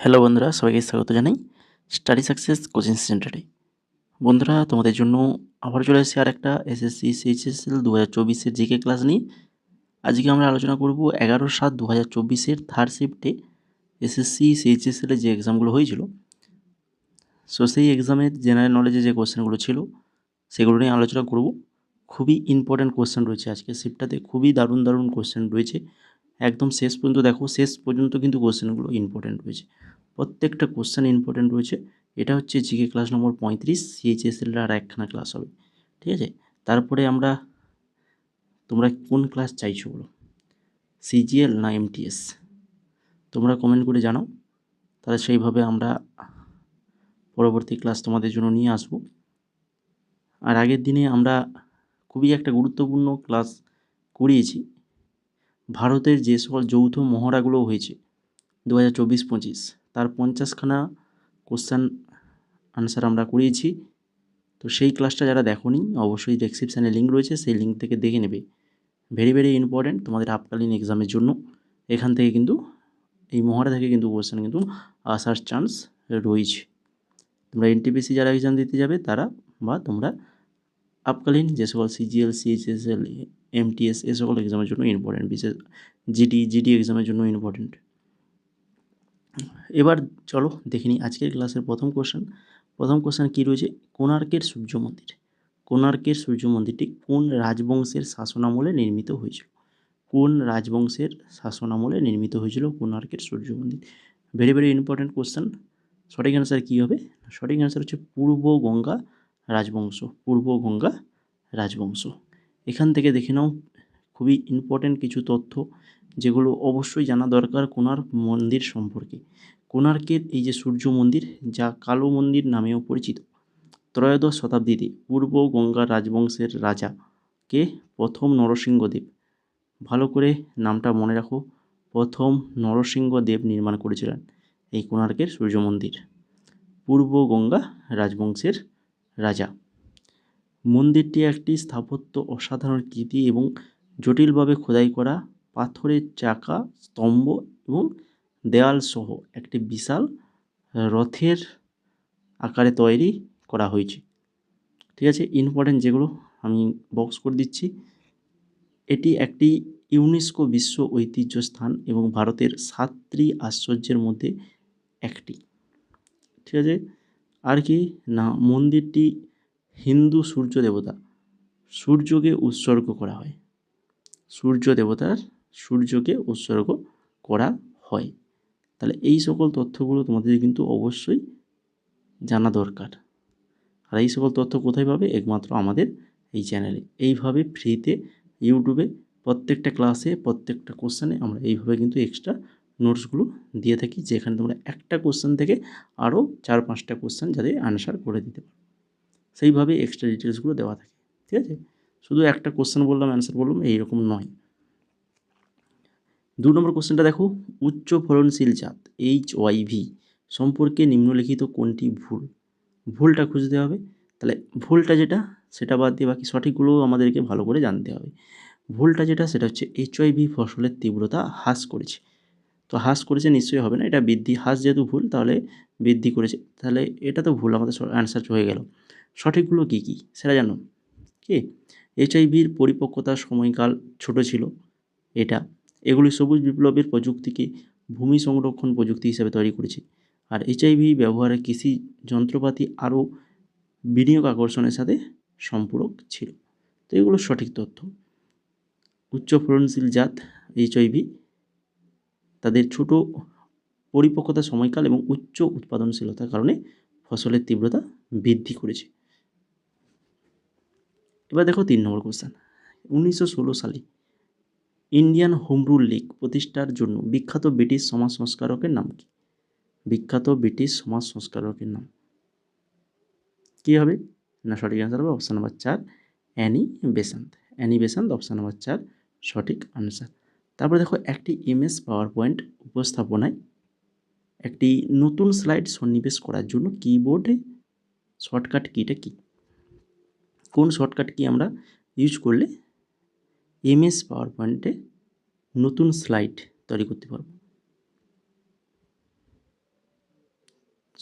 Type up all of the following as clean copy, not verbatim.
Hello বন্ধুরা, সবাইকে স্বাগত জানাই স্টাডি সাকসেস কোচিং সেন্টারে। বন্ধুরা, তোমাদের জন্য আবার চলে এসেছি আর একটা এসএসসি সিএইচএসএল 2024-এর জিকে ক্লাস নিয়ে। আজকে আমরা আলোচনা করব 11/7/2024-এর থার্ড শিফটে এসএসসি সিএইচএসএলের যে এক্সামগুলো হয়েছিল, সেই এক্সামের জেনারেল নলেজে যে কোশ্চেনগুলো ছিল সেগুলো নিয়ে আলোচনা করব। খুবই ইম্পর্ট্যান্ট কোশ্চেন রয়েছে আজকের শিফটটাতে, খুবই দারুণ দারুণ কোশ্চেন রয়েছে। একদম শেষ পর্যন্ত দেখো, শেষ পর্যন্ত কিন্তু কোশ্চেনগুলো ইম্পর্ট্যান্ট রয়েছে, প্রত্যেকটা কোশ্চেন ইম্পর্ট্যান্ট রয়েছে। এটা হচ্ছে জিকে ক্লাস নম্বর 35, সিএইচএসএল আর একখানা ক্লাস হবে, ঠিক আছে? তারপরে তোমরা কোন ক্লাস চাইছো বলো, সিজিএল না এমটিএস? তোমরা কমেন্ট করে জানাও, তাহলে সেইভাবে আমরা পরবর্তী ক্লাস তোমাদের জন্য নিয়ে আসবো। আর আগের দিনে আমরা খুবই একটা গুরুত্বপূর্ণ ক্লাস করিয়েছি, ভারতের যে সকল যৌথ মহড়াগুলো হয়েছে 2024-25, তার 50খানা কোশ্চেন আনসার আমরা করিয়েছি। তো সেই ক্লাসটা যারা দেখোনি, অবশ্যই ডেসক্রিপশানে লিঙ্ক রয়েছে, সেই লিঙ্ক থেকে দেখে নেবে। ভেরি ভেরি ইম্পর্ট্যান্ট তোমাদের আপকালীন এক্সামের জন্য। এখান থেকে কিন্তু, এই মহড়া থেকে কিন্তু কোশ্চেন কিন্তু আসার চান্স রয়েছে। তোমরা এনটিপিসি যারা এক্সাম দিতে যাবে তারা, বা তোমরা আপকালীন যে সকল সিজিএল, সিএইচএসএল, এমটিএস এ সকল এক্সামের জন্য ইম্পর্ট্যান্ট, বিশেষ জিডি এক্সামের জন্য ইম্পর্ট্যান্ট। এবার চলো দেখে নিই আজকের ক্লাসের প্রথম কোশ্চেন কী রয়েছে। কোণার্কের সূর্য মন্দির, কোণার্কের সূর্য মন্দিরটি কোন রাজবংশের শাসনামলে নির্মিত হয়েছিল? কোন রাজবংশের শাসনামলে নির্মিত হয়েছিল কোণার্কের সূর্য মন্দির? Very very important question. সঠিক অ্যান্সার কী হবে? সঠিক অ্যান্সার হচ্ছে পূর্ব গঙ্গা রাজবংশ, পূর্ব গঙ্গা রাজবংশ। এখান থেকে দেখে নাও খুবই ইম্পর্ট্যান্ট কিছু তথ্য, যেগুলো অবশ্যই জানা দরকার কোণার্ক মন্দির সম্পর্কে। কোণার্কের এই যে সূর্য মন্দির, যা কালো মন্দির নামেও পরিচিত, ত্রয়োদশ শতাব্দীতে পূর্ব গঙ্গা রাজবংশের রাজা কে প্রথম নরসিংহদেব, ভালো করে নামটা মনে রাখো, প্রথম নরসিংহদেব নির্মাণ করেছিলেন এই কোণার্কের সূর্য মন্দির, পূর্ব গঙ্গা রাজবংশের রাজা। মন্দিরটি একটি স্থাপত্য অসাধারণ কীর্তি এবং জটিলভাবে খোদাই করা পাথরের চাকা, স্তম্ভ এবং দেয়াল সহ একটি বিশাল রথের আকারে তৈরি করা হয়েছে, ঠিক আছে? ইম্পর্ট্যান্ট যেগুলো আমি বক্স করে দিচ্ছি। এটি একটি ইউনেস্কো বিশ্ব ঐতিহ্য স্থান এবং ভারতের 7টি আশ্চর্যের মধ্যে একটি, ঠিক আছে? আর কি না, মন্দিরটি হিন্দু সূর্য দেবতা সূর্যকে উৎসর্গ করা হয়, সূর্যকে উৎসর্গ করা হয়। তাহলে এই সকল তথ্যগুলো তোমাদের কিন্তু অবশ্যই জানা দরকার। আর এই সকল তথ্য কোথায় পাবে? একমাত্র আমাদের এই চ্যানেলে। এইভাবে ফ্রিতে ইউটিউবে প্রত্যেকটা ক্লাসে, প্রত্যেকটা কোশ্চেনে আমরা এইভাবে কিন্তু এক্সট্রা নোটসগুলো দিয়ে থাকি, যেখানে তোমরা একটা কোশ্চেন থেকে আরও 4-5টা কোশ্চেন যাতে আনসার করে দিতে পারো, সেইভাবে এক্সট্রা ডিটেলসগুলো দেওয়া থাকে, ঠিক আছে? শুধু একটা কোশ্চেন বললাম, অ্যান্সার বললাম, এইরকম নয়। 2 নম্বর কোশ্চেনটা দেখো, উচ্চ ফলনশীল জাত HYV সম্পর্কে নিম্নলিখিত কোনটি ভুল? ভুলটা খুঁজতে হবে। তাহলে ভুলটা যেটা, সেটা বাদ দিয়ে বাকি সঠিকগুলোও আমাদেরকে ভালো করে জানতে হবে। ভুলটা যেটা, সেটা হচ্ছে HYV ফসলের তীব্রতা হ্রাস করেছে। তো হ্রাস করেছে নিশ্চয়ই হবে না, এটা বৃদ্ধি, হ্রাস যেহেতু ভুল তাহলে বৃদ্ধি করেছে, তাহলে এটা তো ভুল, আমাদের অ্যান্সার হয়ে গেল। সঠিকগুলো কী কী সেটা জানো কি? HIVর পরিপক্কতার সময়কাল ছোট ছিল, এগুলি সবুজ বিপ্লবের প্রযুক্তিকে ভূমি সংরক্ষণ প্রযুক্তি হিসেবে তৈরি করেছে। আর HIV ব্যবহারে কৃষি যন্ত্রপাতি আরও বিনিয়োগ আকর্ষণের সাথে সম্পূরক ছিল। তো এগুলো সঠিক তথ্য। উচ্চ ফলনশীল জাত HIV তাদের ছোট পরিপক্কতা সময়কাল এবং উচ্চ উৎপাদনশীলতার কারণে ফসলের তীব্রতা বৃদ্ধি করেছে। এবার দেখো 3 নম্বর কোশ্চেন। 1916 সালে ইন্ডিয়ান হোম রুল লীগ প্রতিষ্ঠার জন্য বিখ্যাত ব্রিটিশ সমাজ সংস্কারকের নাম কি? বিখ্যাত ব্রিটিশ সমাজ সংস্কারকের নাম কী হবে? না, সঠিক অ্যান্সার হবে option number 4, Annie Besant. Annie Besant option number 4 সঠিক আনসার। তারপরে দেখো, একটি MS পাওয়ার পয়েন্ট উপস্থাপনায় একটি নতুন স্লাইড সন্নিবেশ করার জন্য কিবোর্ডে শর্টকাট কিটা কী? কোন শর্টকাট কি আমরা ইউজ করলে MS পাওয়ার পয়েন্টে নতুন স্লাইড তৈরি করতে পারবো?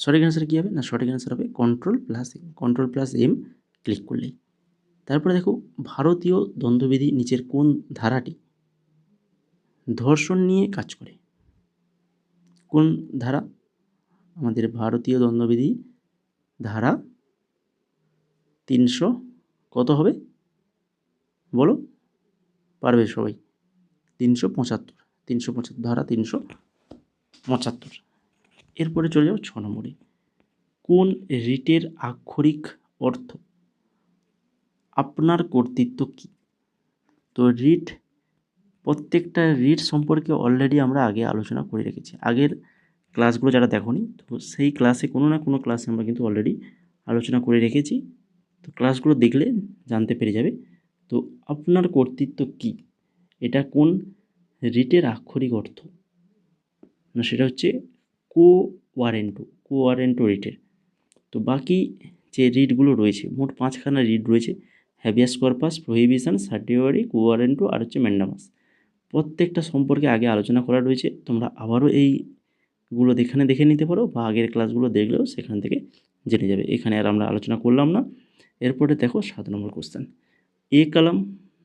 সঠিক অ্যান্সার কী হবে না, সঠিক অ্যান্সার হবে কন্ট্রোল+M ক্লিক করলেই। তারপরে দেখো ভারতীয় দণ্ডবিধি নিচের কোন ধারাটি ধর্ষণ নিয়ে কাজ করে? কোন ধারা? আমাদের ভারতীয় দণ্ডবিধি ধারা 300 কত হবে বলো, পারবে সবাই? 375 ধারা 375। এরপরে চলে যাও 6 নম্বরে। কোন রিটের আক্ষরিক অর্থ আপনার কর্তৃত্ব কী? তো রিট, প্রত্যেকটা রিট সম্পর্কে অলরেডি আমরা আগে আলোচনা করে রেখেছি। আগের ক্লাসগুলো যারা দেখোনি, তো সেই ক্লাসে কোনো না কোনো ক্লাসে আমরা কিন্তু অলরেডি আলোচনা করে রেখেছি। তো ক্লাসগুলো দেখলে জানতে পেরে যাবে। তো আপনার কর্তৃত্ব কী, এটা কোন রিটের আক্ষরিক অর্থ? না, সেটা হচ্ছে কোয়ারেন্টো রিটের। তো বাকি যে রিটগুলো রয়েছে, মোট 5খানা রিট রয়েছে: হ্যাবিয়াস কর্পাস, প্রহিবিশন, সার্টিওয়ারি, কোয়ারেন্টো আর হচ্ছে ম্যান্ডামাস। প্রত্যেকটা সম্পর্কে আগে আলোচনা করা রয়েছে। তোমরা আবারও এইগুলো এখানে দেখে নিতে পারো, বা আগের ক্লাসগুলো দেখলেও সেখান থেকে জেনে যাবে। এখানে আর আমরা আলোচনা করলাম না। এরপরে দেখো 7 নম্বর কোশ্চেন। এ কলাম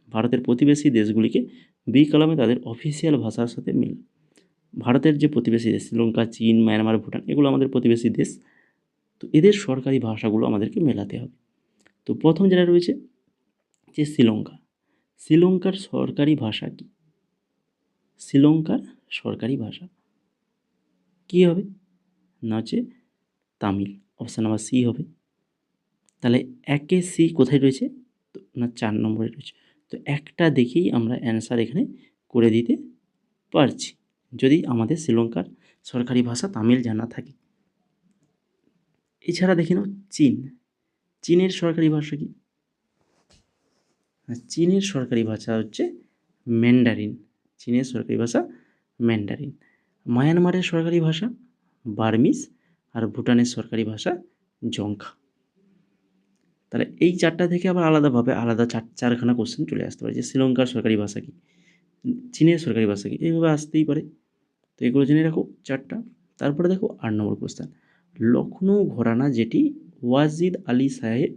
ভারতের প্রতিবেশী দেশগুলিকে, বি কলামে তাদের অফিসিয়াল ভাষার সাথে মিল। ভারতের যে প্রতিবেশী দেশ শ্রীলঙ্কা, চীন, মায়ানমার, ভুটান, এগুলো আমাদের প্রতিবেশী দেশ। তো এদের সরকারি ভাষাগুলো আমাদেরকে মেলাতে হবে। তো প্রথম যেটা রয়েছে যে শ্রীলঙ্কার সরকারি ভাষা কী? শ্রীলঙ্কার সরকারি ভাষা কী হবে না, হচ্ছে তামিল। অপশান নাম্বার সি হবে। তাহলে 1-এ সি কোথায় রয়েছে? তো না, 4 নম্বরে রয়েছে। তো একটা দেখেই আমরা অ্যান্সার এখানে করে দিতে পারছি, যদি আমাদের শ্রীলঙ্কার সরকারি ভাষা তামিল জানা থাকে। এছাড়া দেখে নাও চীনের সরকারি ভাষা কী? চীনের সরকারি ভাষা হচ্ছে ম্যান্ডারিন। চীনের সরকারি ভাষা ম্যান্ডারিন। মায়ানমারের সরকারি ভাষা বার্মিজ, আর ভুটানের সরকারি ভাষা জংখা। তাহলে এই 4টা থেকে আবার আলাদাভাবে আলাদা 4খানা কোশ্চেন চলে আসতে পারে, যে শ্রীলঙ্কার সরকারি ভাষা কী, চীনের সরকারি ভাষা কী, এইভাবে আসতেই পারে। তো এগুলো জেনে রাখো 4টা। তারপরে দেখো 8 নম্বর কোশ্চেন। লখনৌ ঘরানা, যেটি ওয়াজিদ আলী শাহের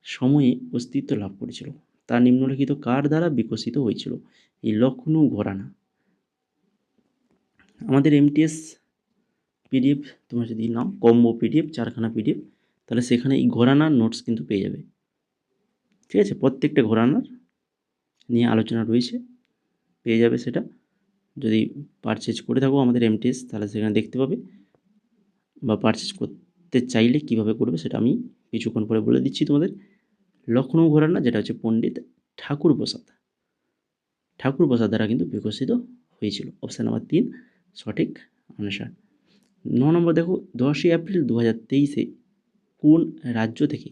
সময়ে অস্তিত্ব লাভ করেছিল, তা নিম্নলিখিত কার দ্বারা বিকশিত হয়েছিল? এই লখনৌ ঘরানা। আমাদের এমটিএস পিডিএফ তোমরা যদি নাও, কম্বো পিডিএফ 4খানা পিডিএফ, তাহলে সেখানে এই ঘরানার নোটস কিন্তু পেয়ে যাবে। ঠিক আছে, প্রত্যেকটা ঘরানার নিয়ে আলোচনা রয়েছে, পেয়ে যাবে সেটা। যদি পারচেজ করে থাকো আমাদের এমটিএস, তাহলে সেখানে দেখতে পাবে, বা পারচেজ করতে চাইলে কীভাবে করবে সেটা আমি কিছুক্ষণ পরে বলে দিচ্ছি তোমাদের। লখনৌ ঘরানা, যেটা হচ্ছে পণ্ডিত ঠাকুর প্রসাদ দ্বারা কিন্তু বিকশিত হয়েছিল। অপশান নাম্বার 3 সঠিক আনসার। 9 নম্বর দেখো, 10ই এপ্রিল 2023-এ কোন রাজ্য থেকে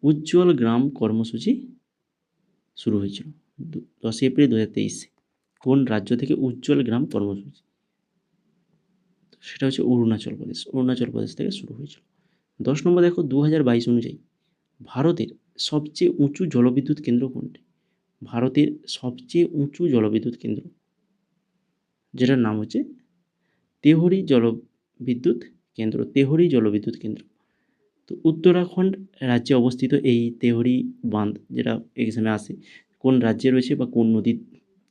উজ্জ্বল গ্রাম কর্মসূচি শুরু হয়েছিল? 10ই এপ্রিল 2023 কোন রাজ্য থেকে উজ্জ্বল গ্রাম কর্মসূচি? সেটা হচ্ছে অরুণাচল প্রদেশ থেকে শুরু হয়েছিল। 10 নম্বর দেখো, 2022 অনুযায়ী ভারতের সবচেয়ে উঁচু জলবিদ্যুৎ কেন্দ্র কোনটি? ভারতের সবচেয়ে উঁচু জলবিদ্যুৎ কেন্দ্র, যেটার নাম হচ্ছে তেহরি জলবিদ্যুৎ কেন্দ্র। তো উত্তরাখণ্ড রাজ্যে অবস্থিত এই তেহরি বাঁধ, যেটা এক্সামে আসে, কোন রাজ্যে রয়েছে বা কোন নদীর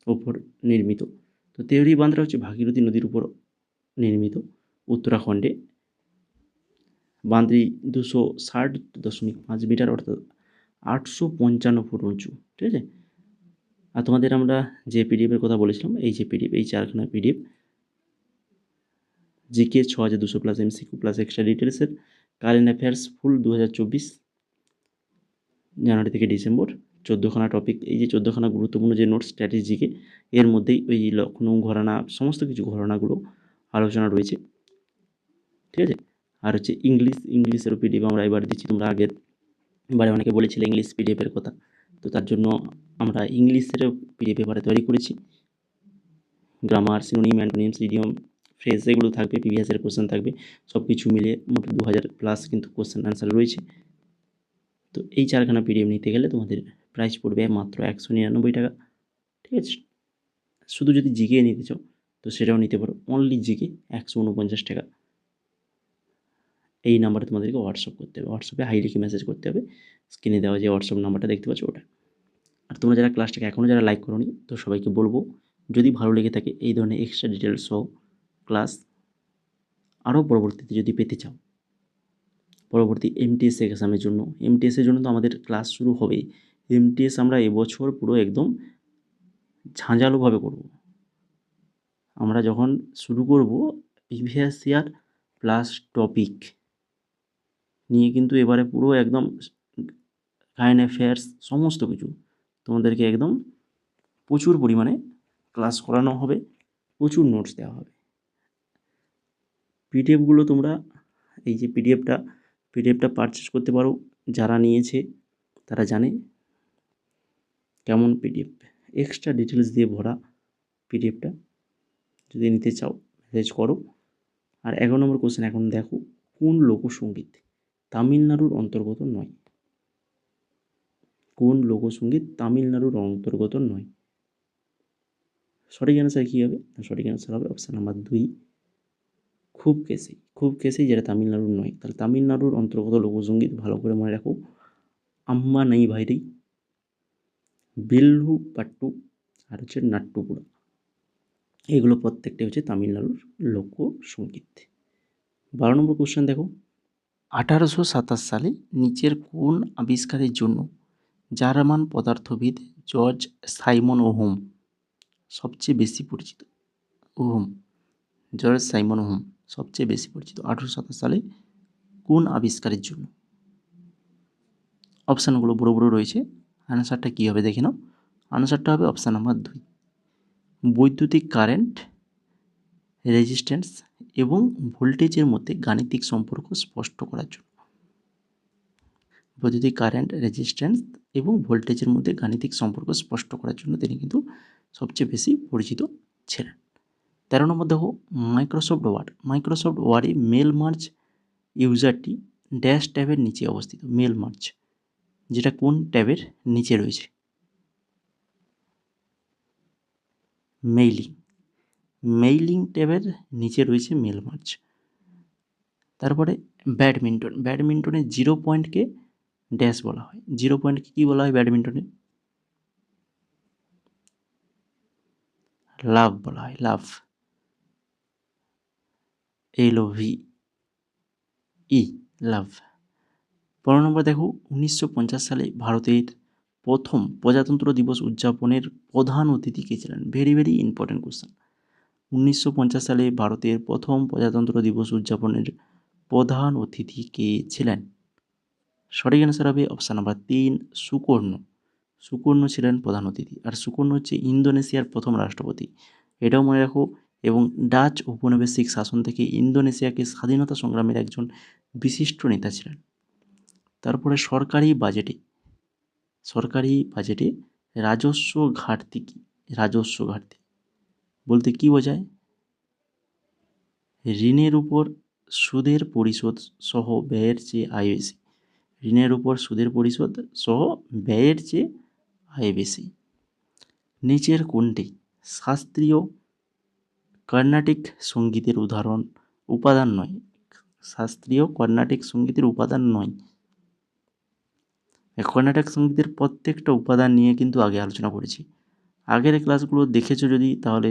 ওপর নির্মিত? তো তেহরি বাঁধটা হচ্ছে ভাগীরথী নদীর উপর নির্মিত উত্তরাখণ্ডে। বাঁধটি 260.5 মিটার, অর্থাৎ 855 ফুট উঁচু। ঠিক আছে। আর তোমাদের আমরা যে পিডিএফের কথা বলেছিলাম, এই যে পিডিএফ, এই 4খানা PDF, GK 6200 plus MCQ plus extra ডিটেলসের কারেন্ট অ্যাফেয়ার্স ফুল 2024 জানুয়ারি থেকে ডিসেম্বর, 14খানা টপিক, এই যে 14খানা গুরুত্বপূর্ণ যে নোটস স্ট্র্যাটেজিকে, এর মধ্যেই ওই লখনৌ ঘরানা সমস্ত কিছু ঘরানাগুলো আলোচনা রয়েছে। ঠিক আছে। আর হচ্ছে ইংলিশেরও পিডিএফ আমরা এবার দিচ্ছি। তোমরা আগের এবারে অনেকে বলেছিলে ইংলিশ পিডিএফের কথা, তো তার জন্য আমরা ইংলিশেরও পিডিএফ এবারে তৈরি করেছি। Grammar, synonym, antonyms, idiom, phrase এগুলো থাকবে, প্রিভিয়াসের কোশ্চেন থাকবে, সব কিছু মিলিয়ে মোট 2000 প্লাস কিন্তু কোশ্চেন অ্যান্সার রয়েছে। তো এই 4খানা পিডিএফ নিতে গেলে তোমাদের প্রাইস পড়বে মাত্র 199 টাকা। ঠিক আছে। শুধু যদি জিকে নিতে চাও তো সেটাও নিতে পারো, অনলি জিকে 149 টাকা। এই নাম্বারে তোমাদেরকে হোয়াটসঅ্যাপ করতে হবে, হোয়াটসঅ্যাপে হাই লিখে মেসেজ করতে হবে, স্ক্রিনে দেওয়া যে হোয়াটসঅ্যাপ নাম্বারটা দেখতে পাচ্ছ ওটা। আর তোমরা যারা ক্লাসটাকে এখনও যারা লাইক করোনি, তো সবাইকে বলবো যদি ভালো লেগে থাকে এই ধরনের এক্সট্রা ডিটেলস সহ ক্লাস আরও পরবর্তীতে যদি পেতে চাও, পরবর্তী এমটিএস এক্সামের জন্য, এমটিএসের জন্য তো আমাদের ক্লাস শুরু হবে। এমটিএস আমরা এবছর পুরো একদম ঝাঁঝালোভাবে করব। আমরা যখন শুরু করব প্রিভিয়াস ইয়ার প্লাস টপিক নিয়ে, কিন্তু এবারে পুরো একদম কারেন্ট অ্যাফেয়ার্স সমস্ত কিছু তোমাদেরকে একদম প্রচুর পরিমাণে ক্লাস করানো হবে, প্রচুর নোটস দেওয়া হবে। পিডিএফগুলো তোমরা এই যে পিডিএফটা পারচেস করতে পারো, যারা নিয়েছে তারা জানে কেমন পিডিএফ, এক্সট্রা ডিটেলস দিয়ে ভরা পিডিএফটা। যদি নিতে চাও মেসেজ করো। আর 11 নম্বর কোশ্চেন এখন দেখো, কোন লোকসঙ্গীত তামিলনাড়ুর অন্তর্গত নয়? কোন লোকসঙ্গীত তামিলনাড়ুর অন্তর্গত নয়? সঠিক অ্যান্সার কী হবে? সঠিক অ্যান্সার হবে অপশান নাম্বার 2, খুব কেসেই, যেটা তামিলনাড়ুর নয়। তাহলে তামিলনাড়ুর অন্তর্গত লোকসঙ্গীত ভালো করে মনে রাখো, আম্মা নাই ভাইরি, বিল্লু পাট্টু, আর হচ্ছে নাট্টুপুরা। এগুলো প্রত্যেকটাই হচ্ছে তামিলনাড়ুর লোকসঙ্গীত। 12 নম্বর কোশ্চেন দেখো, 1827 সালে নিচের কোন আবিষ্কারের জন্য জার্মান পদার্থবিদ জর্জ সাইমন ওহম সবচেয়ে বেশি পরিচিত? জর্জ সাইমন ওহম সবচেয়ে বেশি পরিচিত 1827 সালে কোন আবিষ্কারের জন্য? অপশানগুলো বড় বড় রয়েছে, আনসারটা কী হবে দেখে নাও। আনসারটা হবে অপশান নাম্বার 2, বৈদ্যুতিক কারেন্ট, রেজিস্ট্যান্স এবং ভোল্টেজের মধ্যে গাণিতিক সম্পর্ক স্পষ্ট করার জন্য। বৈদ্যুতিক কারেন্ট, রেজিস্ট্যান্স এবং ভোল্টেজের মধ্যে গাণিতিক সম্পর্ক স্পষ্ট করার জন্য তিনি কিন্তু সবচেয়ে বেশি পরিচিত ছিলেন। 13 নম্বর দেখো, মাইক্রোসফট ওয়ার্ডে মেল মার্জ ইউজারটি ড্যাশ ট্যাবের নিচে অবস্থিত। মেল মার্জ যেটা কোন ট্যাবের নিচে রয়েছে? মেইলিং ট্যাবের নিচে রয়েছে মেল মার্জ। তারপরে ব্যাডমিন্টনে 0 পয়েন্টকে ড্যাশ বলা হয়। 0 পয়েন্টকে কী বলা হয় ব্যাডমিন্টনে? লাভ বলা হয়, লাভ, LOVE, লাভ। 15 নম্বর দেখো, 1950 সালে ভারতের প্রথম প্রজাতন্ত্র দিবস উদযাপনের প্রধান অতিথি কে ছিলেন? Very very important question. 1950 সালে ভারতের প্রথম প্রজাতন্ত্র দিবস উদযাপনের প্রধান অতিথি কে ছিলেন? সঠিক অ্যান্সার হবে অপশান নাম্বার 3, সুকর্ণ ছিলেন প্রধান অতিথি। আর সুকর্ণ হচ্ছে ইন্দোনেশিয়ার প্রথম রাষ্ট্রপতি, এটাও মনে রাখো। এবং ডাচ উপনিবেশিক শাসন থেকে ইন্দোনেশিয়াকে স্বাধীনতা সংগ্রামের একজন বিশিষ্ট নেতা ছিলেন। তারপরে সরকারি বাজেটে রাজস্ব ঘাটতি কী? রাজস্ব ঘাটতি বলতে কী বোঝায়? ঋণের উপর সুদের পরিশোধ সহ ব্যয়ের চেয়ে আয় বেশি। ঋণের উপর সুদের পরিশোধ সহ ব্যয়ের চেয়ে আয় বেশি। নিচের কোনটি শাস্ত্রীয় কর্ণাটিক সঙ্গীতের উপাদান নয়? শাস্ত্রীয় কর্ণাটিক সঙ্গীতের উপাদান নয়। কর্ণাটক সঙ্গীতের প্রত্যেকটা উপাদান নিয়ে কিন্তু আগে আলোচনা করেছি। আগের ক্লাসগুলো দেখেছো যদি তাহলে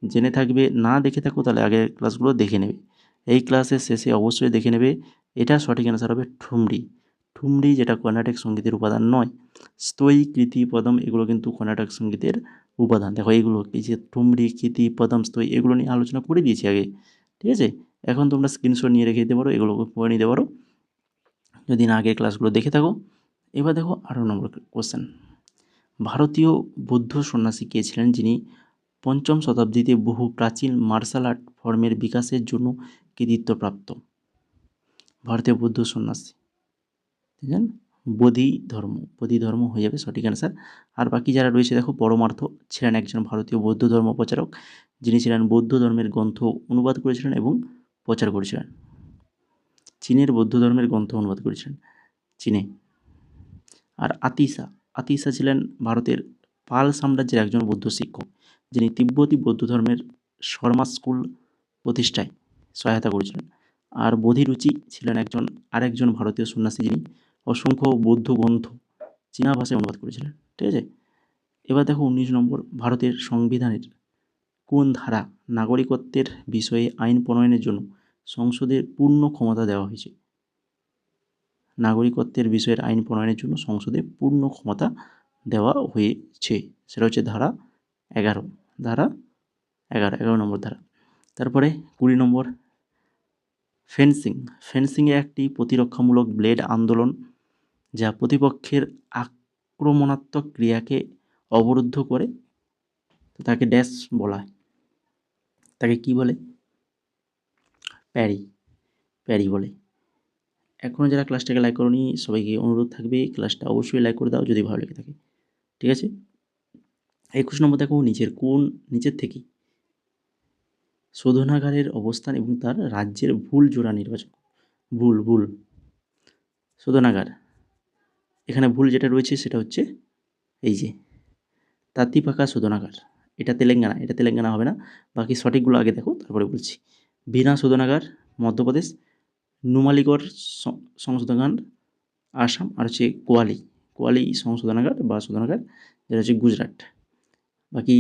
জেনে থাকবে, না দেখে থাকো তাহলে আগের ক্লাসগুলো দেখে নেবে। এই ক্লাসের শেষে অবশ্যই দেখে নেবে। এটা সঠিক অ্যান্সার হবে ঠুমরি, যেটা কর্ণাটক সঙ্গীতের উপাদান নয়। স্তৈ, কৃতি, পদম এগুলো কিন্তু কর্ণাটক সঙ্গীতের উপাদান। দেখো এইগুলো এই যে ঠুমরি, কৃতি, পদম, স্তৈ এগুলো নিয়ে আলোচনা করে দিয়েছি আগে, ঠিক আছে? এখন তোমরা স্ক্রিনশট নিয়ে রেখে দিতে পারো, এগুলো পড়ে নিতে পারো যদি না আগের ক্লাসগুলো দেখে থাকো। এবার দেখো 18 নম্বর কোশ্চেন, ভারতীয় বৌদ্ধ সন্ন্যাসী কে ছিলেন যিনি 5ম শতাব্দীতে বহু প্রাচীন মার্শাল আর্ট ফর্মের বিকাশের জন্য কৃতিত্বপ্রাপ্ত? ভারতীয় বৌদ্ধ সন্ন্যাসী বোধি ধর্ম হয়ে যাবে সঠিক অ্যান্সার। আর বাকি যারা রয়েছে দেখো, পরমার্থ ছিলেন একজন ভারতীয় বৌদ্ধ ধর্ম প্রচারক, যিনি ছিলেন বৌদ্ধ ধর্মের গ্রন্থ অনুবাদ করেছিলেন এবং প্রচার করেছিলেন। চীনের বৌদ্ধ ধর্মের গ্রন্থ অনুবাদ করেছিলেন চীনে। আর আতিশা ছিলেন ভারতের পাল সাম্রাজ্যের একজন বৌদ্ধ শিক্ষক, যিনি তিব্বতী বৌদ্ধ ধর্মের শর্মা স্কুল প্রতিষ্ঠায় সহায়তা করেছিলেন। আর বোধিরুচি ছিলেন আরেকজন ভারতীয় সন্ন্যাসী যিনি অসংখ্য বৌদ্ধ গ্রন্থ চীনা ভাষায় অনুবাদ করেছিলেন। ঠিক আছে, এবার দেখো 19 নম্বর, ভারতের সংবিধানের কোন ধারা নাগরিকত্বের বিষয়ে আইন প্রণয়নের জন্য সংসদের পূর্ণ ক্ষমতা দেওয়া হয়েছে? নাগরিকত্বের বিষয়ের আইন প্রণয়নের জন্য সংসদে পূর্ণ ক্ষমতা দেওয়া হয়েছে, সেটা হচ্ছে ধারা 11, ধারা 11 নম্বর ধারা। তারপরে 20 নম্বর, ফেন্সিংয়ে একটি প্রতিরক্ষামূলক ব্লেড আন্দোলন যা প্রতিপক্ষের আক্রমণাত্মক ক্রিয়াকে অবরুদ্ধ করে, তাকে ড্যাশ বলা হয়, তাকে কি বলে? প্যারি বলে। এখনও যারা ক্লাসটাকে লাইক করোনি সবাইকে অনুরোধ থাকবে ক্লাসটা অবশ্যই লাইক করে দাও যদি ভালো লেগে থাকে। ঠিক আছে, 21 নম্বর দেখো, নিচের থেকে শোধনাগারের অবস্থান এবং তার রাজ্যের ভুল জোড়া নির্বাচন। ভুল শোধনাগার, এখানে ভুল যেটা রয়েছে সেটা হচ্ছে এই যে তাতিপাকা শোধনাগার, এটা তেলেঙ্গানা হবে না, বাকি সঠিকগুলো আগে দেখো তারপরে বলছি। বীণা শোধনাগার মধ্যপ্রদেশ, নুমালিগড় সংশোধনাগার আসাম, আর হচ্ছে কোয়ালি সংশোধনাগার বা শোধনাগার যেটা হচ্ছে গুজরাট। বাকি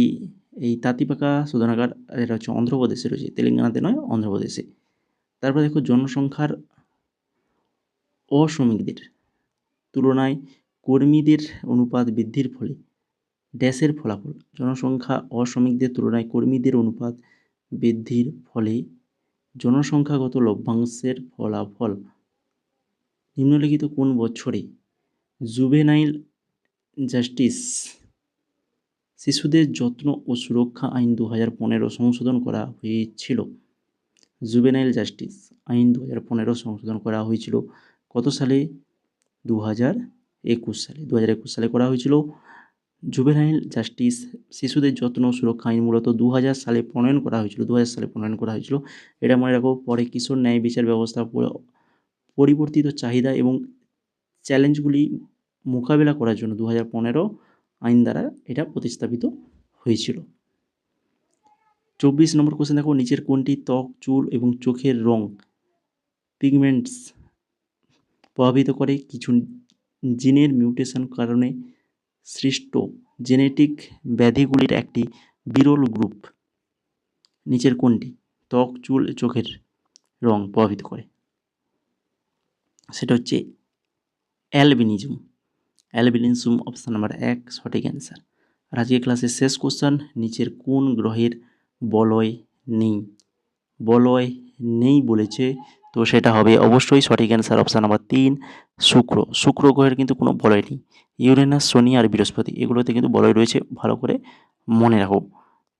এই তাতিপাকা শোধনাগার এটা হচ্ছে অন্ধ্রপ্রদেশে রয়েছে, তেলেঙ্গানাতে নয়, অন্ধ্রপ্রদেশে। তারপর দেখো জনসংখ্যার অশ্রমিকদের তুলনায় কর্মীদের অনুপাত বৃদ্ধির ফলে ড্যাশের ফলাফল। জনসংখ্যা অশ্রমিকদের তুলনায় কর্মীদের অনুপাত বৃদ্ধির ফলে জনসংখ্যাগত লভ্যাংশের ফলাফল। নিম্নলিখিত কোন বছরে জুভেনাইল জাস্টিস শিশুদের যত্ন ও সুরক্ষা আইন 2015 সংশোধন করা হয়েছিল? জুভেনাইল জাস্টিস আইন 2015 সংশোধন করা হয়েছিল কত সালে? 2021 সালে। 2021 সালে করা হয়েছিল। জুভেনাইল জাস্টিস শিশুদের যত্ন ও সুরক্ষা আইন মূলত 2000 সালে প্রণয়ন করা হয়েছিল। এটা মনে রাখো। পরে কিশোর ন্যায় বিচার ব্যবস্থা পরিবর্তিত চাহিদা এবং চ্যালেঞ্জগুলি মোকাবেলা করার জন্য 2015 আইন দ্বারা এটা প্রতিস্থাপিত হয়েছিল। 24 নম্বর কোশ্চেন দেখো, নিচের কোনটি ত্বক, চুল এবং চোখের রং পিগমেন্টস প্রভাবিত করে? কিছু জিনের মিউটেশন কারণে সৃষ্ট জেনেটিক ব্যাধিগুলির একটি বিরল গ্রুপ। নিচের কোনটি ত্বক, চুল, চোখের রং প্রভাবিত করে? সেটা হচ্ছে অ্যালবিনিজম, অপশান নাম্বার 1 সঠিক অ্যান্সার। আর আজকে ক্লাসের শেষ কোশ্চেন, নিচের কোন গ্রহের বলয় নেই বলেছে? তো সেটা হবে অবশ্যই সঠিক অ্যান্সার অপশান নাম্বার 3 শুক্র গ্রহের কিন্তু কোনো বলয় নেই। ইউরেনাস, শনি আর বৃহস্পতি এগুলোতে কিন্তু বলয় রয়েছে, ভালো করে মনে রাখো।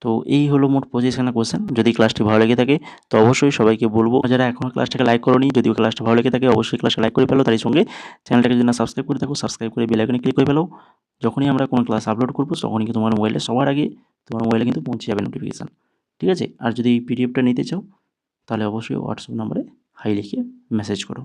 তো এই হলো মোট 25খানা কোশ্চেন। যদি ক্লাসটি ভালো লেগে থাকে তো অবশ্যই সবাইকে বলবো, যারা এখনও ক্লাসটাকে লাইক করোনি, যদি ক্লাসটা ভালো লেগে থাকে অবশ্যই ক্লাসটা লাইক করে ফেলো। তার সঙ্গে চ্যানেলটাকে যদি না সাবস্ক্রাইব করে থাকো সাবস্ক্রাইব করে বেল আইকনে ক্লিক করে ফেলো। যখনই আমরা কোনো ক্লাস আপলোড করবো তখনই তোমার মোবাইলে সবার আগে তোমার মোবাইলে কিন্তু পৌঁছে যাবে নোটিফিকেশান। ঠিক আছে, আর যদি এই পিডিএফটা নিতে চাও তাহলে অবশ্যই হোয়াটসঅ্যাপ নাম্বারে হাই লিখে মেসেজ করো।